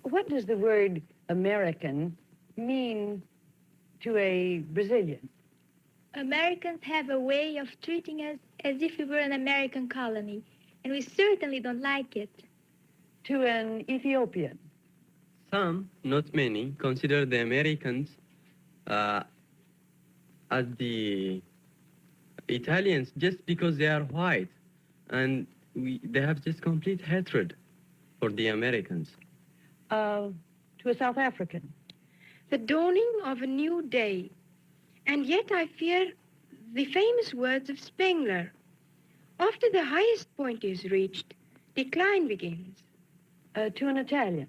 What does the word American mean to a Brazilian? Americans have a way of treating us as if we were an American colony, and we certainly don't like it. To an Ethiopian? Some, not many, consider the Americans as the Italians just because they are white, and they have just complete hatred for the Americans. To a South African? The dawning of a new day. And yet I fear the famous words of Spengler. After the highest point is reached, decline begins. To an Italian?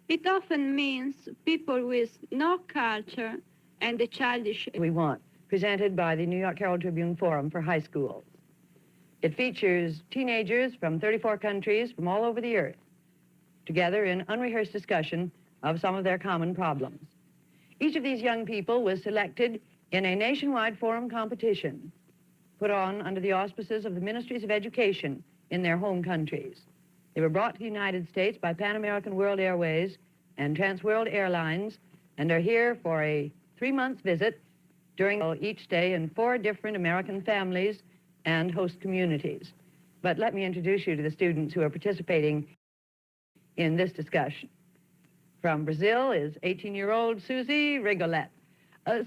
It often means people with no culture and a childish... We want, presented by the New York Herald Tribune Forum for High Schools. It features teenagers from 34 countries from all over the earth, together in unrehearsed discussion of some of their common problems. Each of these young people was selected in a nationwide forum competition put on under the auspices of the Ministries of Education in their home countries. They were brought to the United States by Pan American World Airways and Trans World Airlines and are here for a 3-month visit during each day in 4 different American families and host communities. But let me introduce you to the students who are participating in this discussion. From Brazil is 18-year-old Suzy Rigoleth.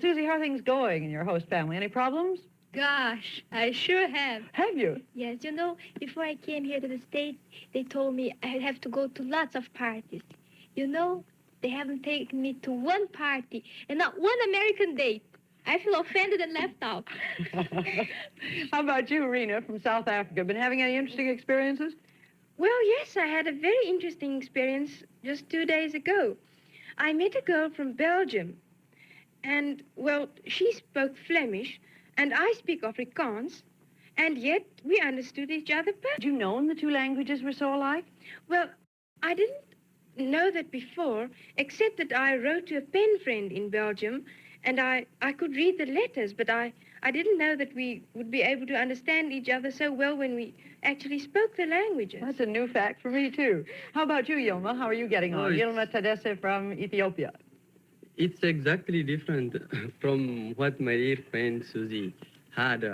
Suzy, how are things going in your host family? Any problems? Gosh, I sure have. Have you? Yes, you know, before I came here to the States, they told me I'd have to go to lots of parties. You know, they haven't taken me to one party and not one American date. I feel offended and left out. How about you, Rena, from South Africa? Been having any interesting experiences? Well, yes, I had a very interesting experience just 2 days ago. I met a girl from Belgium. And, well, she spoke Flemish, and I speak Afrikaans, and yet we understood each other perfectly. Had you known the 2 languages were so alike? Well, I didn't know that before, except that I wrote to a pen friend in Belgium, and I could read the letters, but I didn't know that we would be able to understand each other so well when we actually spoke the languages. That's a new fact for me, too. How about you, Yilma? How are you getting on? Oh, Yilma Tadesse from Ethiopia. It's exactly different from what my dear friend Suzy had.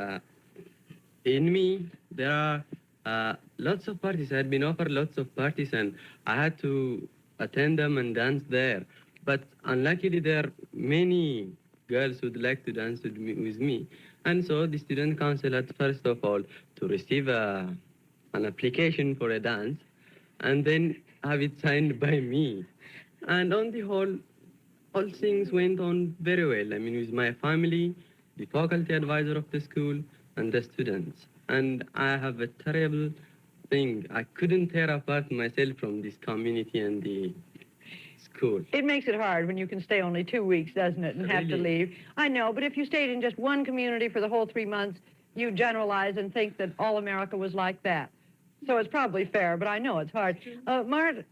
In me, there are lots of parties. I had been offered lots of parties, and I had to attend them and dance there. But unluckily, there are many girls who'd like to dance with me. And so the student council had, first of all, to receive an application for a dance, and then have it signed by me. And on the whole, all things went on very well. I mean, with my family, the faculty advisor of the school, and the students. And I have a terrible thing. I couldn't tear apart myself from this community and the school. It makes it hard when you can stay only 2 weeks, doesn't it, and have to leave. I know, but if you stayed in just one community for the whole 3 months, you generalize and think that all America was like that. So it's probably fair, but I know it's hard.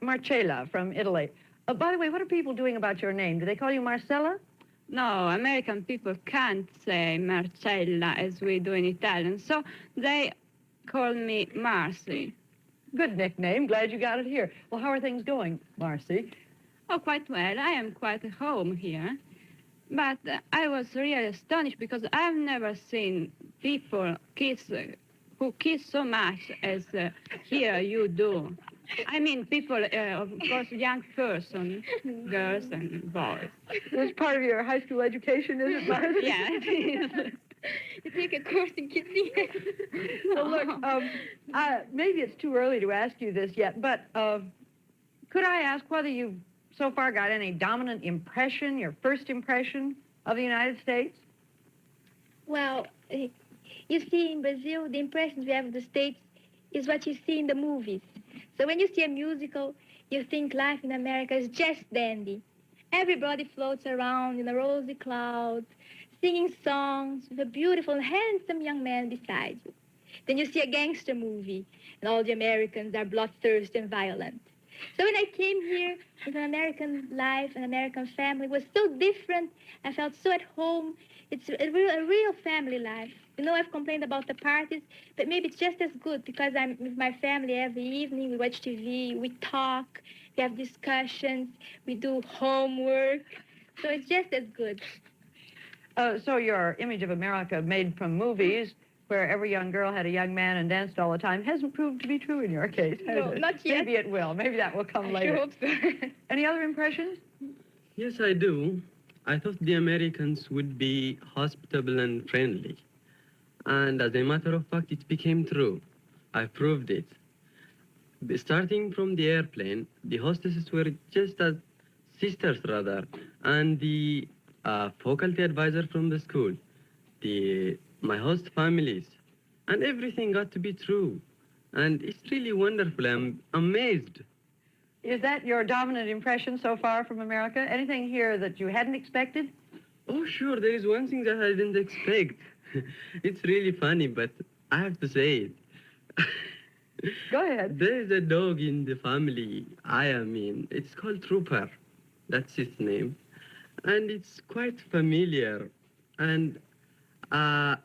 Marcella from Italy. By the way, what are people doing about your name? Do they call you Marcella? No, American people can't say Marcella as we do in Italian, so they call me Marcy. Good nickname. Glad you got it here. Well, how are things going, Marcy? Oh, quite well. I am quite at home here. But I was really astonished because I've never seen people who kiss so much as here you do. I mean, people, of course, young person, girls and boys. That's part of your high school education, is it, Marcy? Yeah, it is. You take a course in kissing. So look, maybe it's too early to ask you this yet, but could I ask whether you've so far got any dominant impression, your first impression of the United States? Well, you see, in Brazil, the impressions we have of the States is what you see in the movies. So when you see a musical, you think life in America is just dandy. Everybody floats around in a rosy cloud, singing songs with a beautiful and handsome young man beside you. Then you see a gangster movie, and all the Americans are bloodthirsty and violent. So when I came here with an American life, an American family, it was so different. I felt so at home. It's a real family life. You know, I've complained about the parties, but maybe it's just as good because I'm with my family every evening. We watch TV, we talk, we have discussions, we do homework. So it's just as good. So your image of America made from movies, where every young girl had a young man and danced all the time, hasn't proved to be true in your case, has No, it? not yet. Maybe it will. Maybe that will come I later. sure hope so. Any other impressions? Yes, I do. I thought the Americans would be hospitable and friendly. And as a matter of fact, it became true. I proved it. Starting from the airplane, the hostesses were just as sisters, rather, and the faculty advisor from the school, my host families, and everything got to be true. And it's really wonderful. I'm amazed. Is that your dominant impression so far from America? Anything here that you hadn't expected? Oh, sure, there is one thing that I didn't expect. It's really funny, but I have to say it. Go ahead. There is a dog in the family I am in. It's called Trooper. That's its name. And it's quite familiar. And at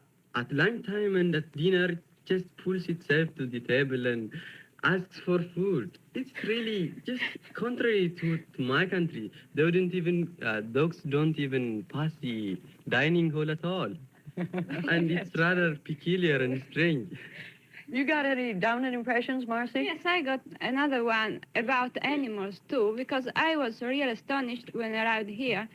lunchtime and at dinner, it just pulls itself to the table and asks for food. It's really just contrary to my country. They wouldn't even, dogs don't even pass the dining hall at all. And it's rather peculiar and strange. You got any dominant impressions, Marcy? Yes, I got another one about animals too, because I was really astonished when I arrived here,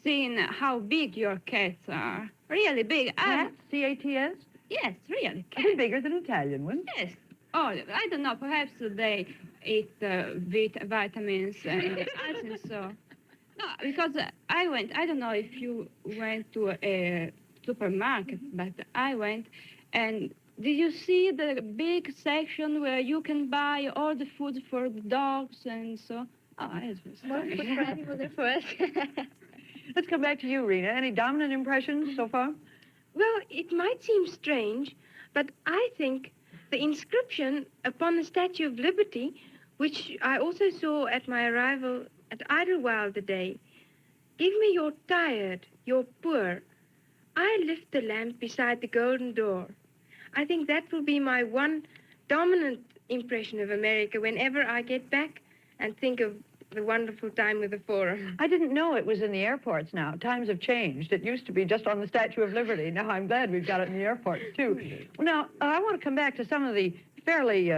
seeing how big your cats are. Really big. Cats? C-A-T-S? Yes, really. I think bigger than Italian ones. Yes. Oh, I don't know. Perhaps they eat vitamins and I think so. No, because I went. I don't know if you went to a supermarket, but I went. And did you see the big section where you can buy all the food for the dogs and so? Oh, it was More funny. food for animals than for us. Let's come back to you, Rena. Any dominant impressions so far? Well, it might seem strange, but I think the inscription upon the Statue of Liberty, which I also saw at my arrival at Idlewild today, "Give me your tired, your poor. I lift the lamp beside the golden door." I think that will be my one dominant impression of America whenever I get back and think of the wonderful time with the Forum. I didn't know it was in the airports now. Times have changed. It used to be just on the Statue of Liberty. Now I'm glad we've got it in the airports, too. Well, now, I want to come back to some of the fairly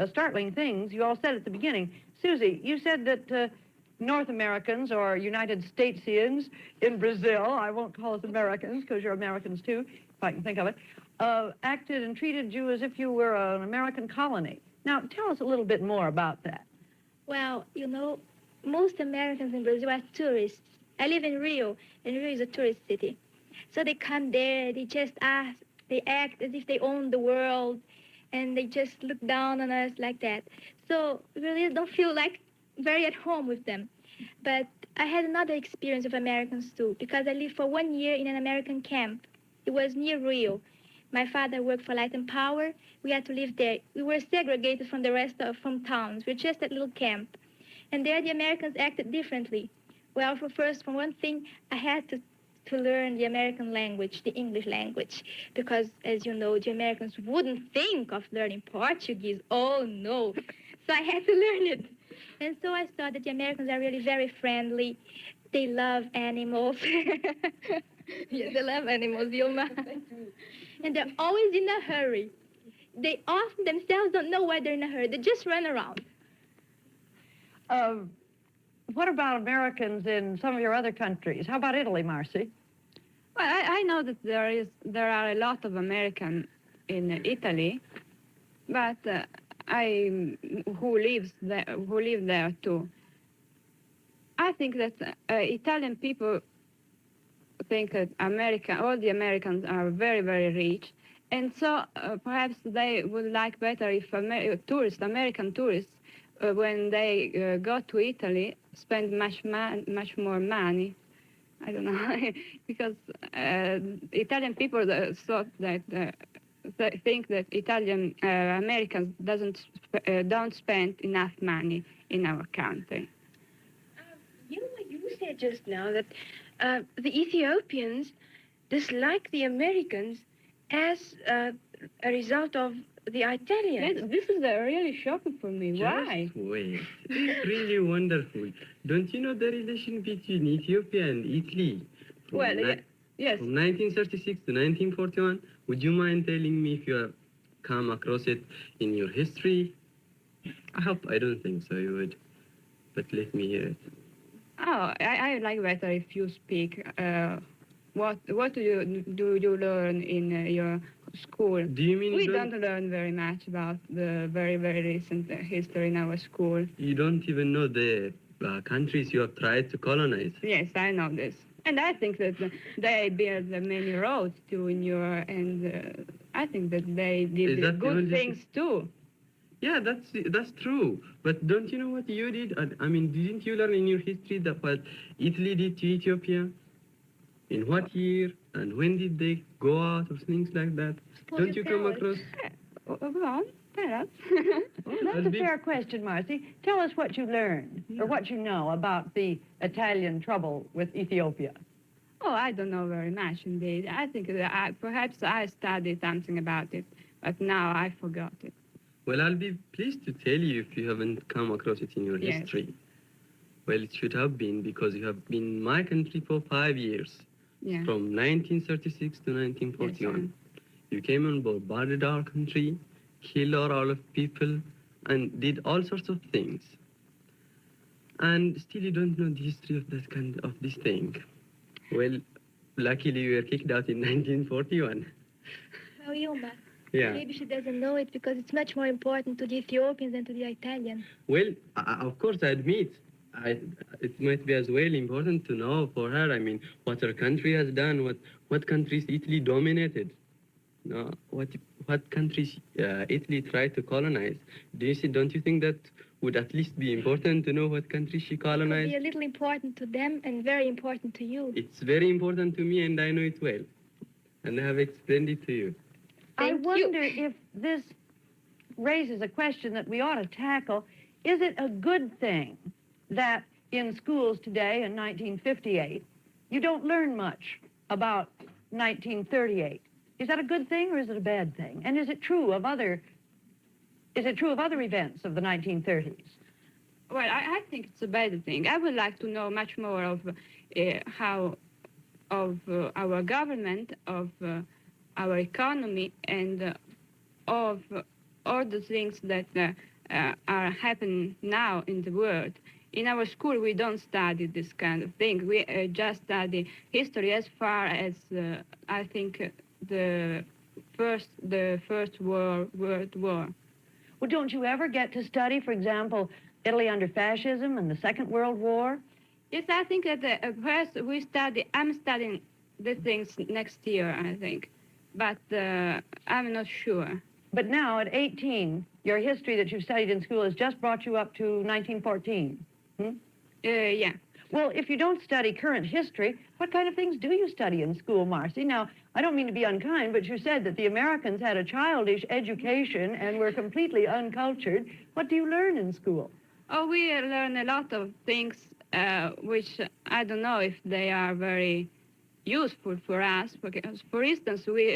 startling things you all said at the beginning. Susie, you said that North Americans or United Statesians in Brazil, I won't call us Americans because you're Americans, too, if I can think of it, acted and treated you as if you were an American colony. Now, tell us a little bit more about that. Well, you know, most Americans in Brazil are tourists. I live in Rio, and Rio is a tourist city. So they come there, they just ask, they act as if they own the world, and they just look down on us like that. So we really don't feel like very at home with them. But I had another experience of Americans too, because I lived for 1 year in an American camp. It was near Rio. My father worked for Light and Power. We had to live there. We were segregated from the rest from towns. We were just that little camp. And there the Americans acted differently. Well, for one thing, I had to learn the American language, the English language, because, as you know, the Americans wouldn't think of learning Portuguese. Oh, no. So I had to learn it. And so I saw that the Americans are really very friendly. They love animals. Yes, they love animals, Vilma. And they're always in a hurry. They often themselves don't know why they're in a hurry. They just run around. What about Americans in some of your other countries? How about Italy, Marcy? Well, I know that there are a lot of Americans in Italy, but who live there too. I think that Italian people think that all the Americans are very, very rich, and so perhaps they would like better if American tourists, when they go to Italy, spend much more money. I don't know, because Italian people thought that they think that Italian Americans don't spend enough money in our country. You said just now that the Ethiopians dislike the Americans as a result of the Italians. This is really shocking for me. Why? Just wait. It's really wonderful. Don't you know the relation between Ethiopia and Italy? Well, yes. From 1936 to 1941. Would you mind telling me if you have come across it in your history? I don't think so you would. But let me hear it. Oh, I like better if you speak. What do you learn in your school? Do you mean We you don't learn very much about the very, very recent history in our school. You don't even know the countries you have tried to colonize? Yes, I know this. And I think that they built many roads too in your, and I think that they Is did that the good only things too. Yeah, that's true. But don't you know what you did? I mean, didn't you learn in your history that what Italy did to Ethiopia? In what year and when did they go out or things like that? Suppose Don't you you come tell us. across? Go on, tell us. That's I'll a be- fair question, Marcy. Tell us what you learned or what you know about the Italian trouble with Ethiopia. Oh, I don't know very much indeed. I think that perhaps I studied something about it, but now I forgot it. Well, I'll be pleased to tell you if you haven't come across it in your Yes. history. Well, it should have been because you have been in my country for 5 years, Yeah. from 1936 to 1941. Yes, You came and bombarded our country, killed all of people, and did all sorts of things. And still you don't know the history of this thing. Well, luckily you were kicked out in 1941. Oh, Yuma. Yeah. Maybe she doesn't know it because it's much more important to the Ethiopians than to the Italians. Well, of course, I admit, it might be as well important to know for her, I mean, what her country has done, what countries Italy dominated, no, what countries Italy tried to colonize. Don't you think that would at least be important to know what countries she It could colonized? be a little important to them and very important to you. It's very important to me, and I know it well. And I have explained it to you. I Thank you. wonder if this raises a question that we ought to tackle. Is it a good thing that in schools today in 1958, you don't learn much about 1938? Is that a good thing or is it a bad thing? And is it true of other events of the 1930s? Well, I think it's a bad thing. I would like to know much more of how of our government, of our economy, and of all the things that are happening now in the world. In our school, we don't study this kind of thing. We just study history as far as I think the first World War. Well, don't you ever get to study, for example, Italy under fascism and the Second World War? Yes, I think that first I'm studying the things next year, I think. But I'm not sure. But now, at 18, your history that you've studied in school has just brought you up to 1914. Yeah. Well, if you don't study current history, what kind of things do you study in school, Marcy? Now, I don't mean to be unkind, but you said that the Americans had a childish education and were completely uncultured. What do you learn in school? Oh, we learn a lot of things which I don't know if they are very useful for us. Because, for instance, we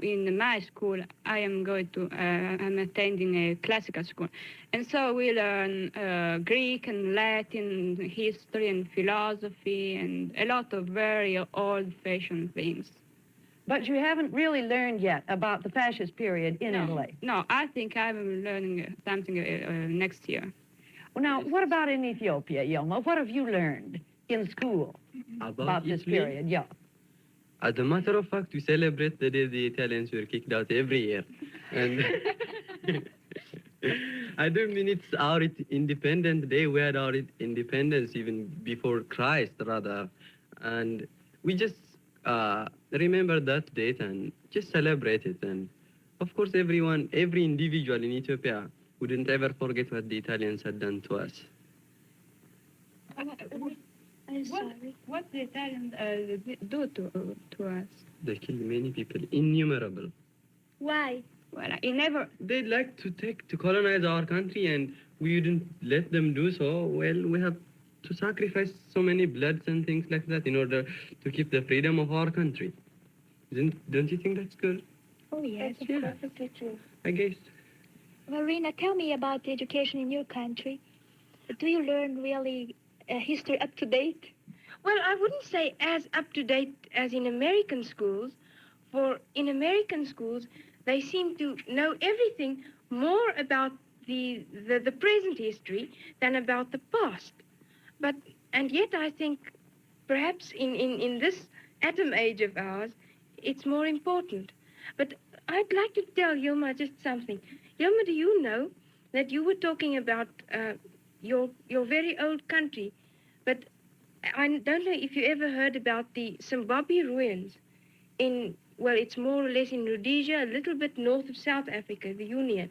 in my school, I'm attending a classical school, and so we learn Greek and Latin, history and philosophy, and a lot of very old-fashioned things. But you haven't really learned yet about the fascist period in Italy. No, I think I'm learning something next year. Well, now, what about in Ethiopia, Yilma? What have you learned in school about this Italy? period? Yeah. As a matter of fact, we celebrate the day the Italians were kicked out every year. And I don't mean it's our independent day. We had our independence even before Christ, rather. And we just remember that date and just celebrate it. And of course, every individual in Ethiopia wouldn't ever forget what the Italians had done to us. I'm sorry. What the Italians do to us? They killed many people, innumerable. Why? Well, I never. They'd like to colonize our country, and we didn't let them do so. Well, we have to sacrifice so many bloods and things like that in order to keep the freedom of our country. Don't you think that's good? Oh, yes, Yeah. Perfectly true. I guess. Well, Rena, tell me about the education in your country. Do you learn really history up to date? Well, I wouldn't say as up to date as in American schools, for in American schools, they seem to know everything more about the present history than about the past. But, and yet I think perhaps in this atom age of ours, it's more important. But I'd like to tell Yilma just something. Yilma, do you know that you were talking about your very old country, but I don't know if you ever heard about the Zimbabwe ruins in, well, it's more or less in Rhodesia, a little bit north of South Africa, the Union.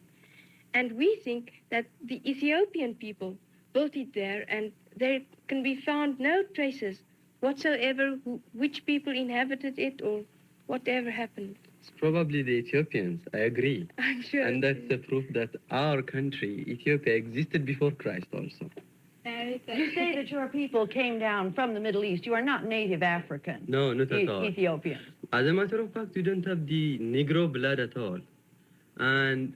And we think that the Ethiopian people built it there, and there can be found no traces whatsoever which people inhabited it or whatever happened. It's probably the Ethiopians, I agree. I'm sure. And that's the proof that our country, Ethiopia, existed before Christ also. You say that your people came down from the Middle East. You are not native African. No, not at all. Ethiopian. As a matter of fact, we don't have the Negro blood at all. And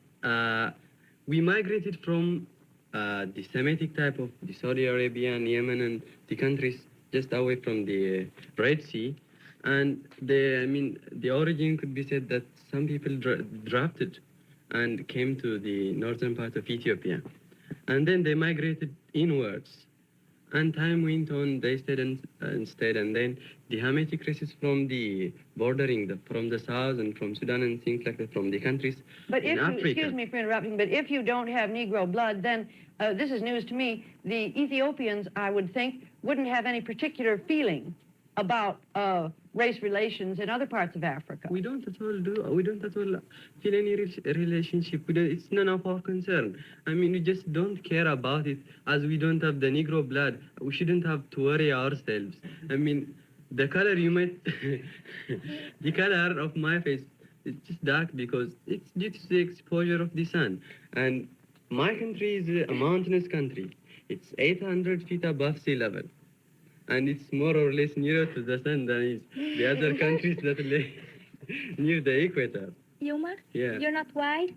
we migrated from the Semitic type of the Saudi Arabia and Yemen and the countries just away from the Red Sea. And the origin could be said that some people drafted and came to the northern part of Ethiopia. And then they migrated inwards. And time went on, they stayed and stayed. And then the Hamitic races from the bordering, from the south and from Sudan and things like that, from the countries But in if you, Africa. excuse me for interrupting, but if you don't have Negro blood, then this is news to me. The Ethiopians, I would think, wouldn't have any particular feeling about race relations in other parts of Africa. We don't at all feel any relationship. It's none of our concern. I mean, we just don't care about it, as we don't have the Negro blood. We shouldn't have to worry ourselves. I mean, the color you might, the color of my face, it's just dark because it's due to the exposure of the sun. And my country is a mountainous country. It's 800 feet above sea level. And it's more or less nearer to the sun than is the other countries that lay near the equator. Yuma? Yeah. You're not white?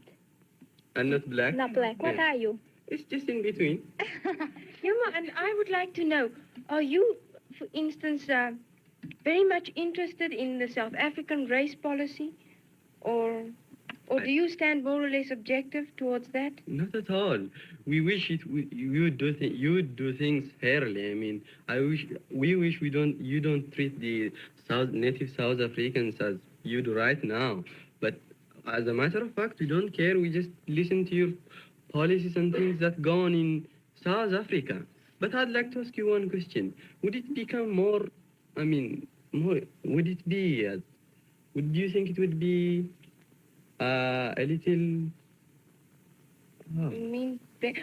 And not black. Not black. What Yeah. are you? It's just in between. Yilma, and I would like to know, are you, for instance, very much interested in the South African race policy? Or do you stand more or less objective towards that? Not at all. We wish you would do things fairly. I mean, we wish you don't treat the native South Africans as you do right now. But as a matter of fact, we don't care. We just listen to your policies and things that go on in South Africa. But I'd like to ask you one question. Would it become more, would it be, do you think it would be a little... I mean,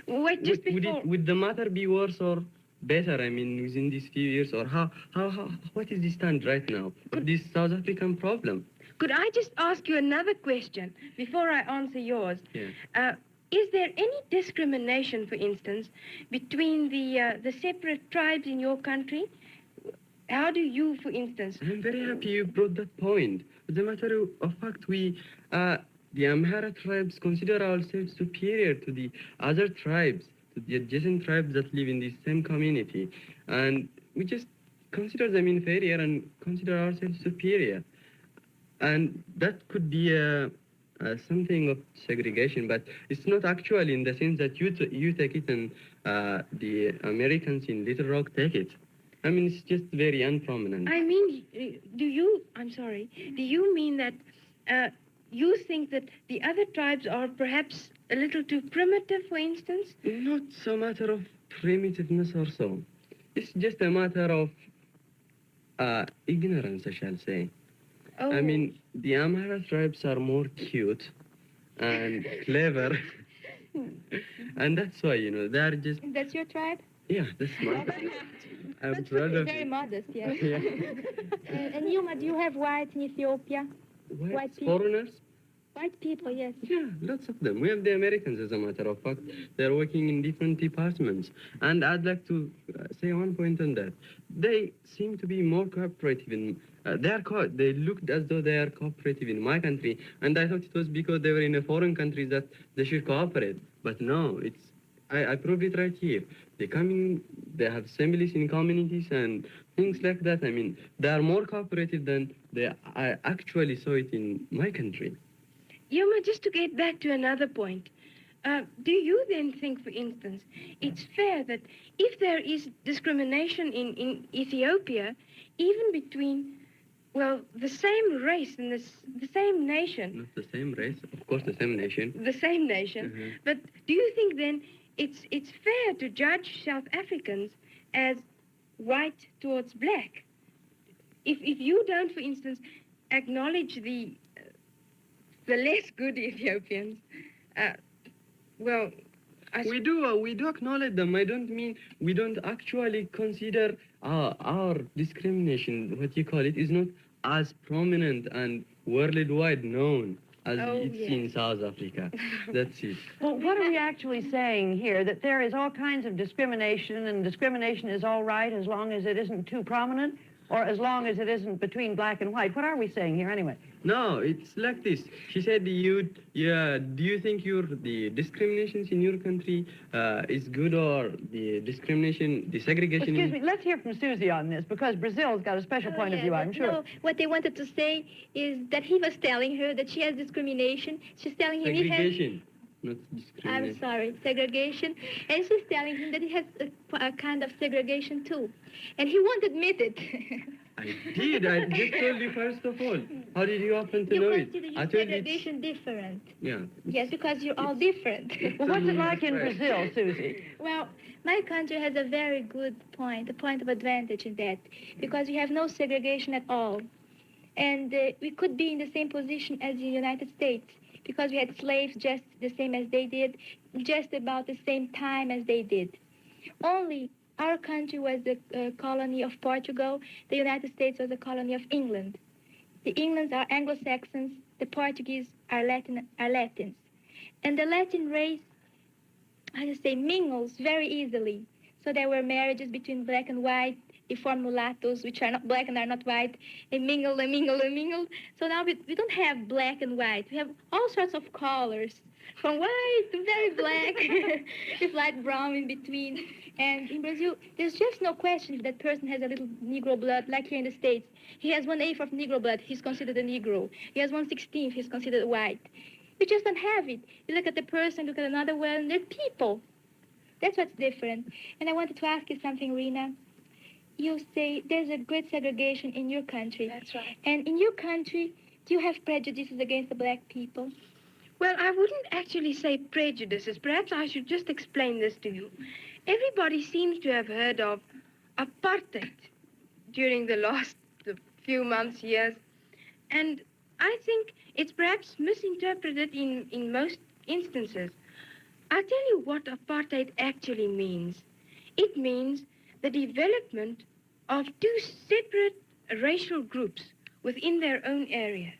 wait, just before... Would the matter be worse or better, I mean, within these few years? Or what is the stand right now of this South African problem? Could I just ask you another question before I answer yours? Yeah. Is there any discrimination, for instance, between the separate tribes in your country? How do you, for instance... I'm very happy you brought that point. As a matter of fact, the Amhara tribes consider ourselves superior to the other tribes, to the adjacent tribes that live in the same community. And we just consider them inferior and consider ourselves superior. And that could be something of segregation, but it's not actually in the sense that you take it and the Americans in Little Rock take it. I mean, it's just very unprominent. I mean, do you mean that you think that the other tribes are perhaps a little too primitive, for instance? Not so matter of primitiveness or so. It's just a matter of ignorance, I shall say. Oh. I mean, the Amhara tribes are more cute and clever. And that's why, they're just... That's your tribe? Yeah, that's my... I'm proud of Very it. modest, yes. Yeah. And Yuma, do you have whites in Ethiopia? White people. Foreigners? White people, yes. Yeah, lots of them. We have the Americans, as a matter of fact. They're working in different departments. And I'd like to say one point on that. They seem to be more cooperative in. They looked as though they are cooperative in my country, and I thought it was because they were in a foreign country that they should cooperate. But no, I proved it right here. They have assemblies in communities and things like that. I mean, they are more cooperative than I actually saw it in my country. Yoma, just to get back to another point, do you then think, for instance, it's fair that if there is discrimination in Ethiopia, even between, well, the same race and the same nation? Not the same race, of course, the same nation. The same nation. Mm-hmm. But do you think then it's fair to judge South Africans as white towards black? If you don't, for instance, acknowledge the less good Ethiopians, well, We do acknowledge them. I don't mean we don't actually consider our discrimination, what you call it, is not as prominent and worldwide known as it's in South Africa. That's it. Well, what are we actually saying here? That there is all kinds of discrimination, and discrimination is all right as long as it isn't too prominent, or as long as it isn't between black and white? What are we saying here anyway? No, it's like this. She said, do you think the discriminations in your country is good, or the segregation? Excuse me, let's hear from Susie on this, because Brazil's got a special point of view, I'm sure. No, what they wanted to say is that he was telling her that she has discrimination. She's telling him he has... Segregation, not discrimination. I'm sorry, segregation. And she's telling him that he has a kind of segregation too. And he won't admit it. I did. I just told you first of all. How did you happen to know You it? consider I your told you segregation different. Yeah. Yes, because you're all different. Well, what's it like in Right. Brazil, Susie? Well, my country has a very good point, a point of advantage in that, because we have no segregation at all. And we could be in the same position as the United States, because we had slaves just the same as they did, just about the same time as they did. Only our country was the colony of Portugal. The United States was a colony of England. The Englands are Anglo-Saxons. The Portuguese are Latins. And the Latin race, mingles very easily. So there were marriages between black and white. They form mulattoes, which are not black and are not white. They mingle and mingle and mingle. So now we don't have black and white. We have all sorts of colors, from white to very black, with light brown in between. And in Brazil, there's just no question if that person has a little Negro blood, like here in the States. He has 1/8 of Negro blood, he's considered a Negro. He has 1/16, he's considered white. We just don't have it. You look at the person, look at another one, they're people. That's what's different. And I wanted to ask you something, Rena. You say there's a great segregation in your country. That's right. And in your country, do you have prejudices against the black people? Well, I wouldn't actually say prejudices. Perhaps I should just explain this to you. Everybody seems to have heard of apartheid during the last few months, years. And I think it's perhaps misinterpreted in most instances. I'll tell you what apartheid actually means. It means the development of two separate racial groups within their own areas.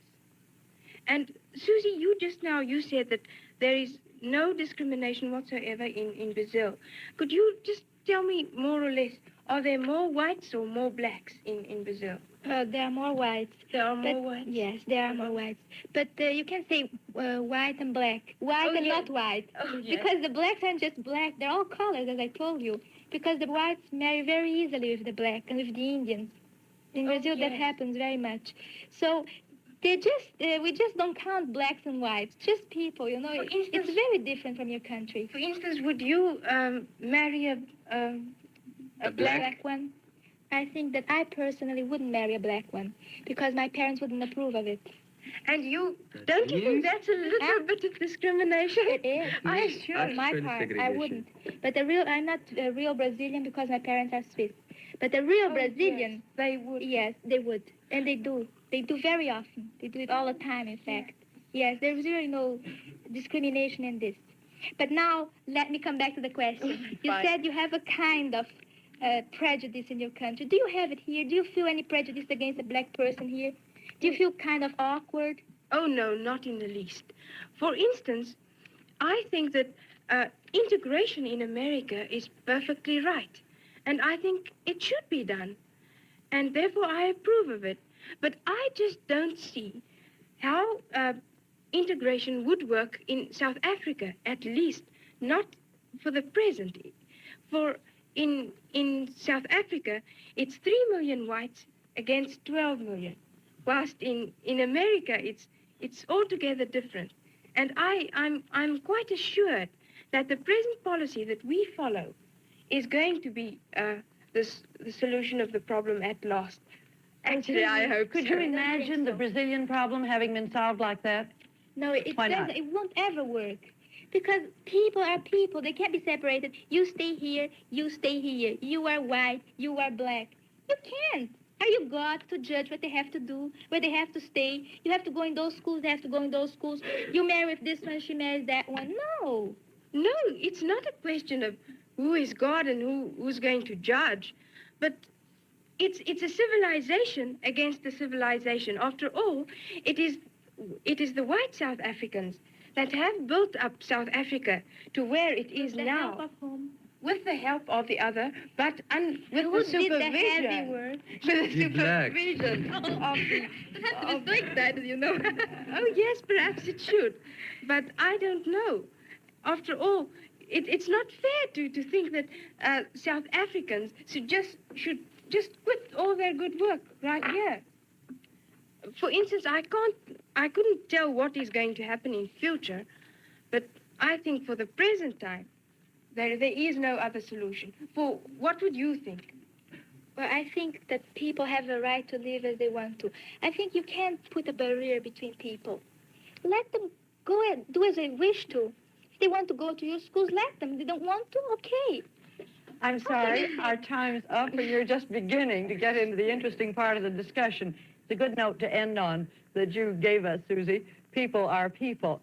And Susie, you said that there is no discrimination whatsoever in Brazil. Could you just tell me more or less, are there more whites or more blacks in Brazil? There are more whites. There are more whites? Yes, there are more whites. But you can say white and black. White and not white. Oh, yes. Because the blacks aren't just black. They're all colors, as I told you. Because the whites marry very easily with the black and with the Indians. In Brazil, that happens very much. So we just don't count blacks and whites. Just people, you know. It's very different from your country. For instance, would you marry A black one? I think that I personally wouldn't marry a black one because my parents wouldn't approve of it. And don't you think that's a little bit of discrimination? It is. I'm sure on my Actually part, I segregation. wouldn't. But I'm not a real Brazilian because my parents are Swiss. But the real Brazilian, yes, they would. yes, they would. And they do. They do very often. They do it all the time, in fact. Yes, there's really no discrimination in this. But now, let me come back to the question. You Fine. said you have a kind of prejudice in your country. Do you have it here? Do you feel any prejudice against a black person here? Do you feel kind of awkward? Oh, no, not in the least. For instance, I think that integration in America is perfectly right. and I think it should be done. And therefore, I approve of it. But I just don't see how integration would work in South Africa, at least not for the present. For in South Africa, it's 3 million whites against 12 million, whilst in America, it's altogether different. And I'm quite assured that the present policy that we follow is going to be the solution of the problem at last. Actually, I hope Could so. you imagine the Brazilian problem having been solved like that? No, Why not? it won't ever work. Because people are people. They can't be separated. You stay here, you stay here. You are white, you are black. You can't. Are you God to judge what they have to do, where they have to stay? You have to go in those schools, they have to go in those schools. You marry with this one, she marries that one. No. No, it's not a question of who is God and who's going to judge, but it's a civilization against a civilization. After all, it is the white South Africans that have built up South Africa to where it is The now. help of whom? With the help of the other, but with Who the did the supervision. heavy work? With the The black. supervision of the. It has to be like that, you know. Oh yes, perhaps it should, but I don't know. After all, it's not fair to think that South Africans should just quit all their good work right here. For instance, I couldn't tell what is going to happen in future, but I think for the present time, there is no other solution. For what would you think? Well, I think that people have the right to live as they want to. I think you can't put a barrier between people. Let them go and do as they wish to. If they want to go to your schools, let them. If they don't want to, okay. I'm sorry, our time's up, and you're just beginning to get into the interesting part of the discussion. It's a good note to end on that you gave us, Susie. People are people.